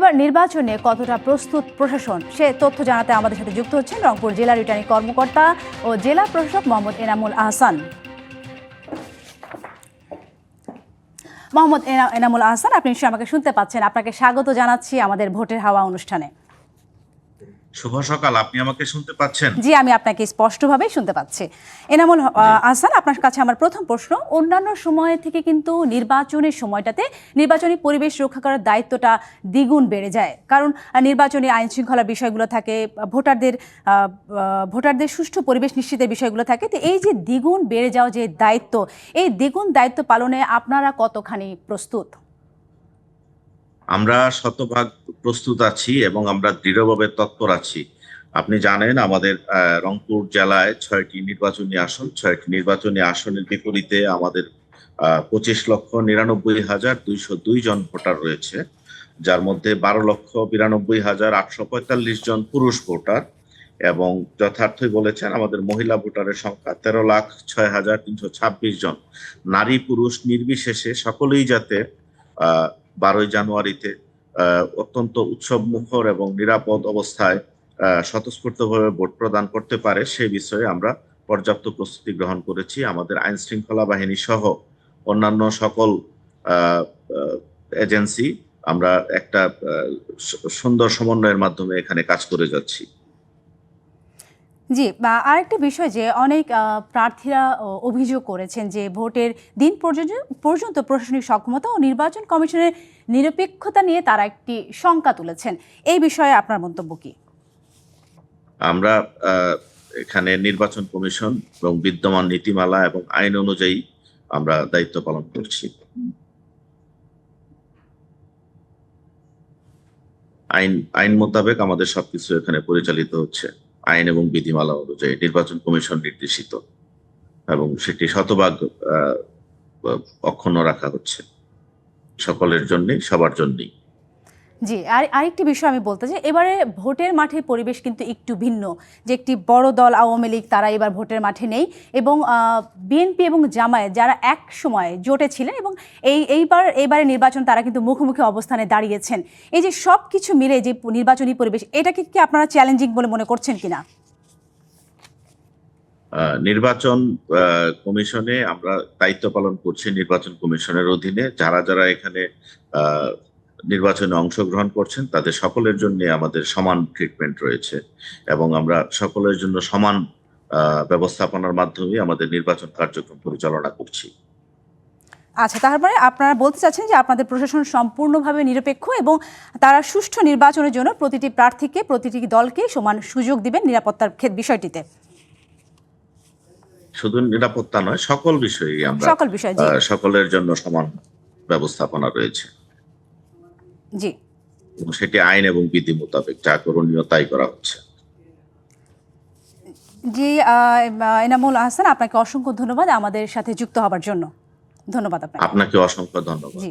এবার নির্বাচনে কতটা প্রস্তুত প্রশাসন সে তথ্য জানাতে আমাদের সাথে যুক্ত হচ্ছেন রংপুর জেলা রিটার্নিং কর্মকর্তা ও জেলা প্রশাসক মোহাম্মদ এনামুল আহসান। মোহাম্মদ এনামুল আহসান, আপনি নিশ্চয়ই আমাকে শুনতে পাচ্ছেন। আপনাকে স্বাগত জানাচ্ছি আমাদের ভোটের হাওয়া অনুষ্ঠানে। শুভ সকাল, আপনি আমাকে শুনতে পাচ্ছেন? জি, আমি আপনাকে স্পষ্টভাবেই শুনতে পাচ্ছি। এনামুল আহসান, আপনার কাছে আমার প্রথম প্রশ্ন, অন্যান্য সময় থেকে কিন্তু নির্বাচনের সময়টাতে নির্বাচনী পরিবেশ রক্ষা করার দায়িত্বটা দ্বিগুণ বেড়ে যায়, কারণ নির্বাচনী আইন শৃঙ্খলার বিষয়গুলো থাকে, ভোটারদের সুষ্ঠু পরিবেশ নিশ্চিতের বিষয়গুলো থাকে। তো এই যে দ্বিগুণ বেড়ে যাওয়া যে দায়িত্ব, এই দ্বিগুণ দায়িত্ব পালনে আপনারা কতখানি প্রস্তুত? আমরা শতভাগ প্রস্তুত আছি এবং আমরা দৃঢ়ভাবে তৎপর আছি। আপনি জানেন আমাদের রংপুর জেলায় 6টি নির্বাচনী আসন, 6টি নির্বাচনী আসনের বিপরীতে আমাদের 25,99,202 জন ভোটার রয়েছে, যার মধ্যে 12,92,845 জন পুরুষ ভোটার এবং যথার্থই বলেছেন আমাদের মহিলা ভোটারের সংখ্যা 13,06,326 জন। নারী পুরুষ নির্বিশেষে সকলেই যাতে 12ই জানুয়ারিতে অত্যন্ত উৎসব মুখর এবং নিরাপদ অবস্থায় স্বতঃস্ফূর্তভাবে ভোট প্রদান করতে পারে সেই বিষয়ে আমরা পর্যাপ্ত প্রস্তুতি গ্রহণ করেছি। আমাদের আইন শৃঙ্খলা বাহিনী সহ অন্যান্য সকল এজেন্সি আমরা একটা সুন্দর সমন্বয়ের মাধ্যমে এখানে কাজ করে যাচ্ছি। জি, আরেকটা বিষয় যে অনেক প্রার্থীরা অভিযোগ করেছেন যে ভোটের দিন পর্যন্ত প্রশাসনিক সক্ষমতা ও নির্বাচন কমিশনের নিরপেক্ষতা নিয়ে তারা একটি শঙ্কা তুলেছেন। এই বিষয়ে আপনার মন্তব্য কি? আমরা এখানে নির্বাচন কমিশন এবং বিদ্যমান নীতিমালা এবং আইন অনুযায়ী আমরা দায়িত্ব পালন করছি। আইন মোতাবেক আমাদের সবকিছু এখানে পরিচালিত হচ্ছে আইন এবং বিধিমালা অনুযায়ী, নির্বাচন কমিশন নির্দেশিত, এবং সেটি শতভাগ অক্ষুণ্ণ রাখা হচ্ছে সকলের জন্য, সবার জন্যই। জি, আরেকটি বিষয় আমি বলতে চাই, এবারে ভোটের মাঠে পরিবেশ কিন্তু একটু ভিন্ন, যে একটি বড় দল আওয়ামী লীগ তারা এবার ভোটের মাঠে নেই এবং বিএনপি এবং জামায়াত যারা এক সময় জোটে ছিলেন এবং এইবারে নির্বাচন তারা কিন্তু মুখোমুখি অবস্থানে দাঁড়িয়েছেন। এই যে সব কিছু মিলে যে নির্বাচনী পরিবেশ, এটাকে কি আপনারা চ্যালেঞ্জিং বলে মনে করছেন কিনা? নির্বাচন কমিশনে আমরা দায়িত্ব পালন করছি। নির্বাচন কমিশনের অধীনে যারা যারা এখানে নির্বাচনে অংশগ্রহণ করছেন তাদের সকলের জন্য আমাদের সমান ট্রিটমেন্ট রয়েছে এবং আমরা সকলের জন্য সমান ব্যবস্থাপনার মাধ্যমে আমাদের নির্বাচন কার্যক্রম পরিচালনা করছি। আচ্ছা, তারপরে আপনারা বলতে চাচ্ছেন যে আপনাদের প্রশাসন সম্পূর্ণভাবে নিরপেক্ষ এবং তারা সুষ্ঠু নির্বাচনের জন্য প্রতিটি প্রার্থীকে, প্রতিটি দলকে সমান সুযোগ দিবেন নিরাপত্তার বিষয়টিতে। শুধু নিরাপত্তা নয়, সকল বিষয়ে আমরা সকলের জন্য সমান ব্যবস্থাপনা রয়েছে। জি, সেটি আইন এবং বিধি মোতাবেক যা করণীয় তাই করা হচ্ছে। জি, এনামুল আহসান, আপনাকে অসংখ্য ধন্যবাদ আমাদের সাথে যুক্ত হবার জন্য। ধন্যবাদ আপনাকে। আপনাকে অসংখ্য ধন্যবাদ। জি।